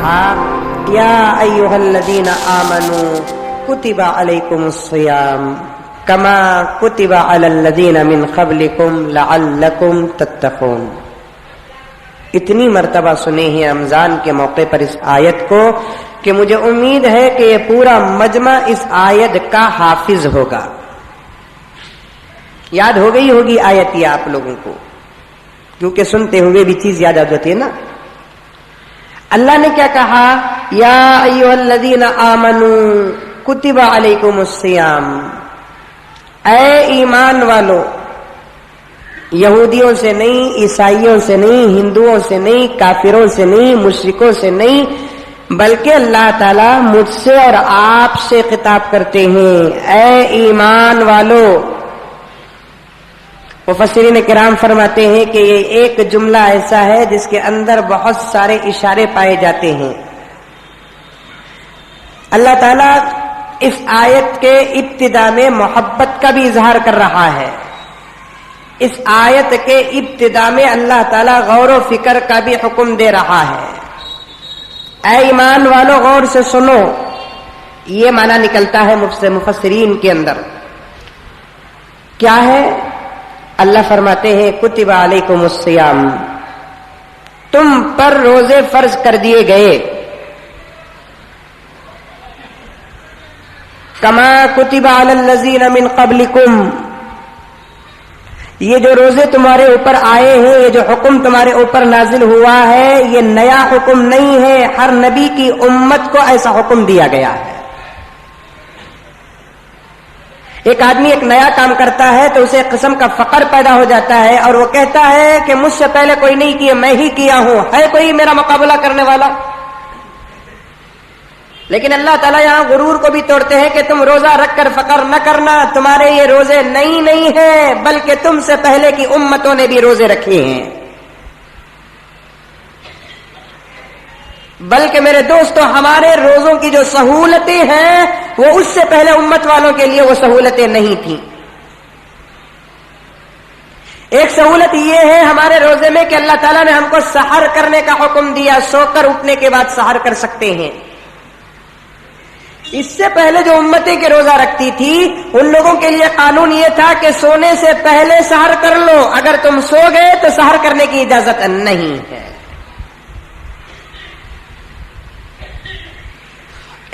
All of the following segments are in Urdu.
کہا یا ایھا الذین آمنوا کتب علیکم الصیام کما کتب علی الذین من قبلکم لعلکم تتقون. اتنی مرتبہ سنے ہیں رمضان کے موقع پر اس آیت کو کہ مجھے امید ہے کہ یہ پورا مجمع اس آیت کا حافظ ہوگا. یاد ہو گئی ہوگی آیت یہ آپ لوگوں کو، کیونکہ سنتے ہوئے بھی چیز یاد آ جاتی ہے نا. اللہ نے کیا کہا؟ یا ایھا الذین آمنوا کتب علیکم الصیام. اے ایمان والو، یہودیوں سے نہیں، عیسائیوں سے نہیں، ہندوؤں سے نہیں، کافروں سے نہیں، مشرکوں سے نہیں، بلکہ اللہ تعالیٰ مجھ سے اور آپ سے خطاب کرتے ہیں. اے ایمان والو. مفسرین کرام فرماتے ہیں کہ یہ ایک جملہ ایسا ہے جس کے اندر بہت سارے اشارے پائے جاتے ہیں. اللہ تعالیٰ اس آیت کے ابتدا میں محبت کا بھی اظہار کر رہا ہے. اس آیت کے ابتدا میں اللہ تعالیٰ غور و فکر کا بھی حکم دے رہا ہے. اے ایمان والو غور سے سنو. یہ معنی نکلتا ہے مفسرین کے اندر. کیا ہے؟ اللہ فرماتے ہیں کتب علیکم الصیام، تم پر روزے فرض کر دیے گئے. کما کتب علی الذین من قبلکم، یہ جو روزے تمہارے اوپر آئے ہیں، یہ جو حکم تمہارے اوپر نازل ہوا ہے، یہ نیا حکم نہیں ہے. ہر نبی کی امت کو ایسا حکم دیا گیا ہے. ایک آدمی ایک نیا کام کرتا ہے تو اسے ایک قسم کا فخر پیدا ہو جاتا ہے اور وہ کہتا ہے کہ مجھ سے پہلے کوئی نہیں کیا، میں ہی کیا ہوں، ہے کوئی میرا مقابلہ کرنے والا؟ لیکن اللہ تعالیٰ یہاں غرور کو بھی توڑتے ہیں کہ تم روزہ رکھ کر فخر نہ کرنا، تمہارے یہ روزے نہیں ہیں، بلکہ تم سے پہلے کی امتوں نے بھی روزے رکھے ہیں. بلکہ میرے دوستو، ہمارے روزوں کی جو سہولتیں ہیں وہ اس سے پہلے امت والوں کے لیے وہ سہولتیں نہیں تھیں. ایک سہولت یہ ہے ہمارے روزے میں کہ اللہ تعالیٰ نے ہم کو سحر کرنے کا حکم دیا، سو کر اٹھنے کے بعد سحر کر سکتے ہیں. اس سے پہلے جو امتیں کے روزہ رکھتی تھی ان لوگوں کے لیے قانون یہ تھا کہ سونے سے پہلے سحر کر لو، اگر تم سو گئے تو سحر کرنے کی اجازت نہیں ہے.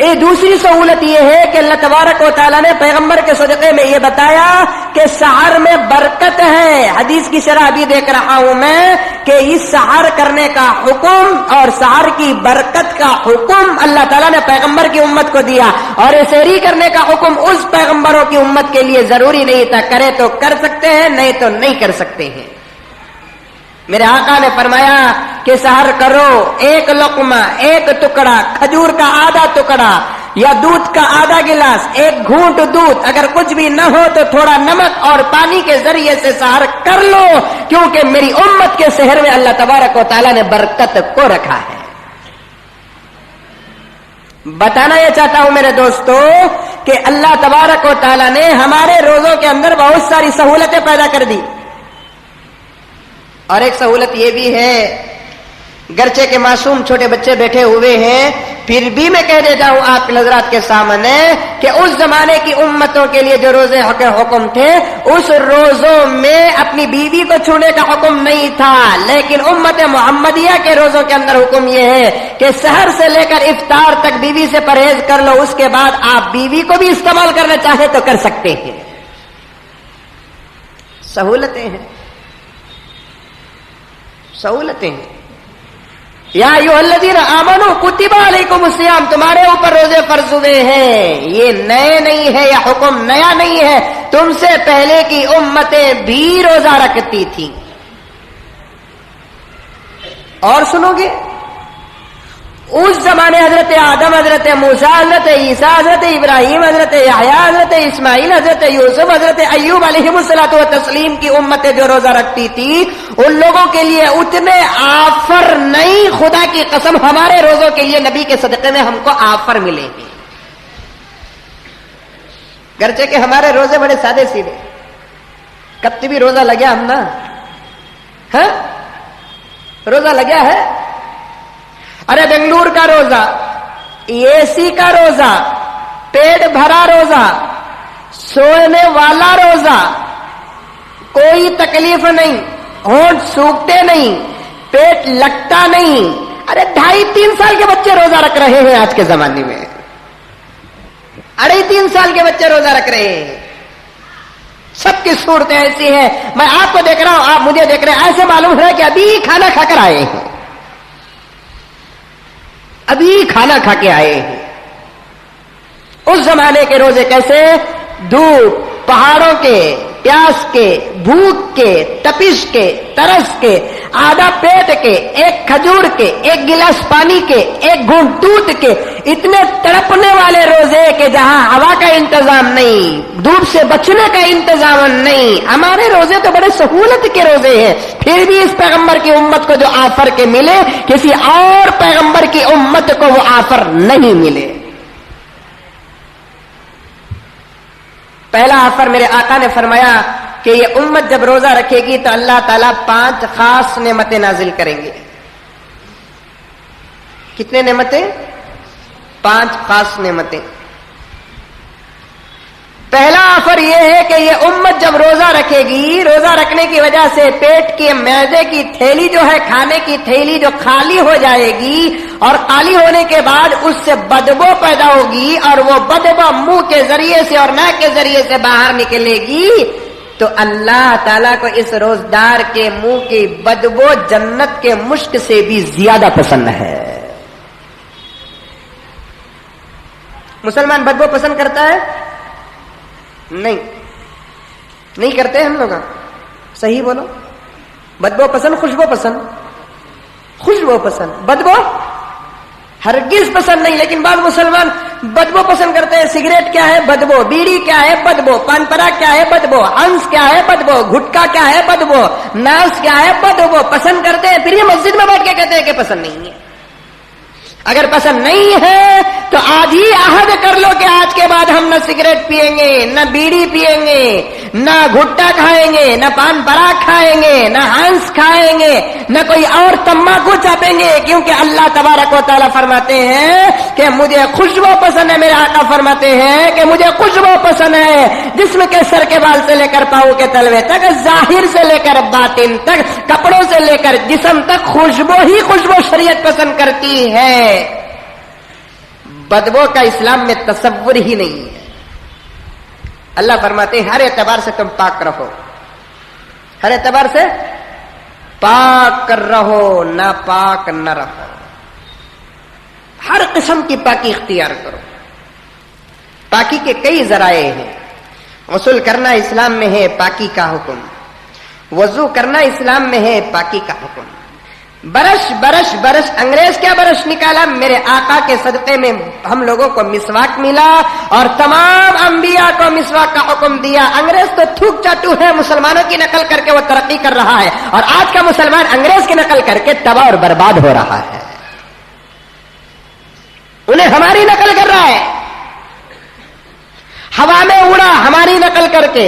ایک دوسری سہولت یہ ہے کہ اللہ تبارک و تعالیٰ نے پیغمبر کے صدقے میں یہ بتایا کہ سحر میں برکت ہے. حدیث کی شرح بھی دیکھ رہا ہوں میں کہ اس سحر کرنے کا حکم اور سحر کی برکت کا حکم اللہ تعالیٰ نے پیغمبر کی امت کو دیا، اور سحری کرنے کا حکم اس پیغمبروں کی امت کے لیے ضروری نہیں تھا. کرے تو کر سکتے ہیں، نہیں تو نہیں کر سکتے ہیں. میرے آقا نے فرمایا کہ سحر کرو، ایک لقمہ، ایک ٹکڑا کھجور کا آدھا ٹکڑا یا دودھ کا آدھا گلاس، ایک گھونٹ دودھ، اگر کچھ بھی نہ ہو تو تھوڑا نمک اور پانی کے ذریعے سے سحر کر لو، کیونکہ میری امت کے سحر میں اللہ تبارک و تعالیٰ نے برکت کو رکھا ہے. بتانا یہ چاہتا ہوں میرے دوستو کہ اللہ تبارک و تعالیٰ نے ہمارے روزوں کے اندر بہت ساری سہولتیں پیدا کر دی. اور ایک سہولت یہ بھی ہے، گرچہ کے معصوم چھوٹے بچے بیٹھے ہوئے ہیں، پھر بھی میں کہہ دیتا ہوں آپ حضرات کے سامنے کہ اس زمانے کی امتوں کے لیے جو روزے کے حکم تھے، اس روزوں میں اپنی بیوی کو چھونے کا حکم نہیں تھا. لیکن امت محمدیہ کے روزوں کے اندر حکم یہ ہے کہ سحر سے لے کر افطار تک بیوی سے پرہیز کر لو، اس کے بعد آپ بیوی کو بھی استعمال کرنا چاہے تو کر سکتے ہیں. سہولتیں ہیں، سہولتیں ہیں. یا ایھا الذین آمنوا کتب علیکم الصیام، تمہارے اوپر روزے فرض ہوئے ہیں. یہ نئے نہیں ہے، یہ حکم نیا نہیں ہے، تم سے پہلے کی امتیں بھی روزہ رکھتی تھیں. اور سنو گے، اس زمانے حضرت آدم، حضرت موسیٰ، حضرت عیسیٰ، حضرت ابراہیم، حضرت یحییٰ، حضرت اسماعیل، حضرت یوسف، حضرت ایوب علیہ الصلوۃ والتسلیم کی امتیں جو روزہ رکھتی تھی، ان لوگوں کے لیے اتنے آفر نہیں، خدا کی قسم ہمارے روزوں کے لیے نبی کے صدقے میں ہم کو آفر ملے ہیں. گرچہ کہ ہمارے روزے بڑے سادے سیدھے، کب بھی روزہ لگیا ہم نا، ہاں روزہ لگیا ہے. ارے بنگلور کا روزہ، اے سی کا روزہ، پیٹ بھرا روزہ، سونے والا روزہ، کوئی تکلیف نہیں، ہونٹ سوکھتے نہیں، پیٹ لگتا نہیں. ارے 2.5-3 سال کے بچے روزہ رکھ رہے ہیں آج کے زمانے میں. 2.5-3 سال کے بچے روزہ رکھ رہے ہیں. سب کی صورتیں ایسی ہیں. میں آپ کو دیکھ رہا ہوں، آپ مجھے دیکھ رہے ہیں، ایسے معلوم ہے کہ ابھی کھانا کھا کر آئے ہیں، ابھی کھانا کھا کے آئے ہیں. اس زمانے کے روزے کیسے؟ دھوپ، پہاڑوں کے، پیاس کے، بھوک کے، تپش کے، ترس کے، آدھا پیٹ کے، ایک کھجور کے، ایک گلاس پانی کے، ایک گھونٹ دودھ کے، اتنے تڑپنے والے روزے کہ جہاں ہوا کا انتظام نہیں، دھوپ سے بچنے کا انتظام نہیں. ہمارے روزے تو بڑے سہولت کے روزے ہیں، پھر بھی اس پیغمبر کی امت کو جو آفر کے ملے، کسی اور پیغمبر کی امت کو وہ آفر نہیں ملے. پہلا آفر میرے آقا نے فرمایا کہ یہ امت جب روزہ رکھے گی تو اللہ تعالیٰ 5 خاص نعمتیں نازل کریں گے. کتنے نعمتیں؟ 5 خاص نعمتیں. پہلا آفر یہ ہے کہ یہ امت جب روزہ رکھے گی، روزہ رکھنے کی وجہ سے پیٹ کی، معدے کی تھیلی جو ہے، کھانے کی تھیلی جو خالی ہو جائے گی، اور خالی ہونے کے بعد اس سے بدبو پیدا ہوگی، اور وہ بدبو منہ کے ذریعے سے اور ناک کے ذریعے سے باہر نکلے گی، تو اللہ تعالیٰ کو اس روزدار کے منہ کی بدبو جنت کے مشک سے بھی زیادہ پسند ہے. مسلمان بدبو پسند کرتا ہے؟ نہیں کرتے ہم لوگ. صحیح بولو. بدبو پسند، خوشبو پسند؟ خوشبو پسند، بدبو ہرگز پسند نہیں. لیکن بعض مسلمان بدبو پسند کرتے ہیں. سگریٹ کیا ہے؟ بدبو. بیڑی کیا ہے؟ بدبو. پان پراگ کیا ہے؟ بدبو. ہنس کیا ہے؟ بدبو. گٹکا کیا ہے؟ بدبو. ناس کیا ہے؟ بدبو. پسند کرتے ہیں، پھر یہ مسجد میں بیٹھ کے کہتے ہیں کہ پسند نہیں ہے. اگر پسند نہیں ہے تو آج ہی عہد کر لو کہ آج کے بعد ہم نہ سگریٹ پیئیں گے، نہ بیڑی پیئیں گے، نہ گھٹا کھائیں گے، نہ پان پراگ کھائیں گے، نہ ہنس کھائیں گے، نہ کوئی اور تمباکو چاپیں گے. کیونکہ اللہ تبارک و تعالیٰ فرماتے ہیں کہ مجھے خوشبو پسند ہے. میرے آقا فرماتے ہیں کہ مجھے خوشبو پسند ہے. جسم کے سر کے بال سے لے کر پاؤں کے تلوے تک، ظاہر سے لے کر باطن تک، کپڑوں سے لے کر جسم تک، خوشبو ہی خوشبو شریعت پسند کرتی ہے. بدبو کا اسلام میں تصور ہی نہیں ہے. اللہ فرماتے ہیں ہر اعتبار سے تم پاک رہو، ہر اعتبار سے پاک رہو، ناپاک نہ رہو. ہر قسم کی پاکی اختیار کرو. پاکی کے کئی ذرائع ہیں. غسل کرنا اسلام میں ہے پاکی کا حکم، وضو کرنا اسلام میں ہے پاکی کا حکم. برش انگریز کیا برش نکالا؟ میرے آقا کے صدقے میں ہم لوگوں کو مسواک ملا، اور تمام انبیاء کو مسواک کا حکم دیا. انگریز تو تھوک چاٹو ہے، مسلمانوں کی نقل کر کے وہ ترقی کر رہا ہے، اور آج کا مسلمان انگریز کی نقل کر کے تباہ اور برباد ہو رہا ہے. انہیں ہماری نقل کر رہا ہے، ہوا میں اڑا ہماری نقل کر کے،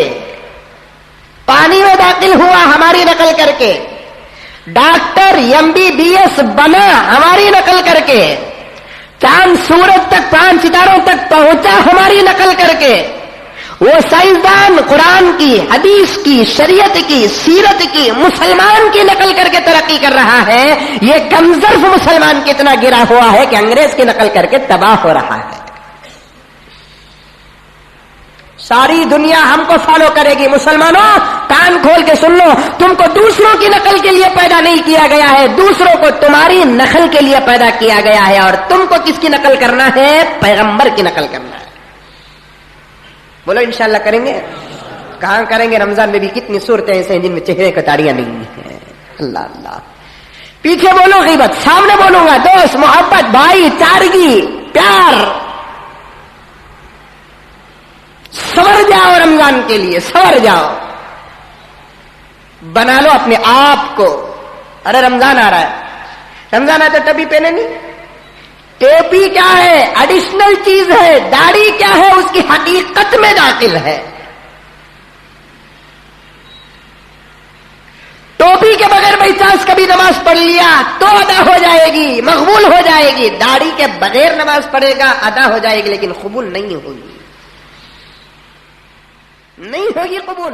پانی میں داخل ہوا ہماری نقل کر کے، ڈاکٹر MBBS بنا ہماری نقل کر کے، چاند سورج تک، 5 ستاروں تک پہنچا ہماری نقل کر کے. وہ سائنسدان قرآن کی، حدیث کی، شریعت کی، سیرت کی، مسلمان کی نقل کر کے ترقی کر رہا ہے. یہ کمزرف مسلمان کتنا گرا ہوا ہے کہ انگریز کی نقل کر کے تباہ ہو رہا ہے. ساری دنیا ہم کو فالو کرے گی. مسلمانوں کان کھول کے سن لو، تم کو دوسروں کی نقل کے لیے پیدا نہیں کیا گیا ہے، دوسروں کو تمہاری نقل کے لیے پیدا کیا گیا ہے. اور تم کو کس کی نقل کرنا ہے؟ پیغمبر کی نقل کرنا ہے. بولو انشاءاللہ کریں گے. کہاں کریں گے؟ رمضان میں بھی کتنی صورتیں ایسے ہیں جن میں چہرے کتاریاں نہیں ہیں. اللہ اللہ. پیچھے بولو غیبت، سامنے بولوں گا دوست، محبت، بھائی چارگی، پیار. سور جاؤ رمضان کے لیے، سور جاؤ، بنا لو اپنے آپ کو. ارے رمضان آ رہا ہے، رمضان آتا ٹوپی پہنے نہیں. ٹوپی کیا ہے؟ ایڈیشنل چیز ہے. داڑھی کیا ہے؟ اس کی حقیقت میں داخل ہے. ٹوپی کے بغیر بائی چانس کبھی نماز پڑھ لیا تو ادا ہو جائے گی، مقبول ہو جائے گی. داڑھی کے بغیر نماز پڑھے گا ادا ہو جائے گی لیکن قبول نہیں ہوگی، نہیں ہوگی قبول.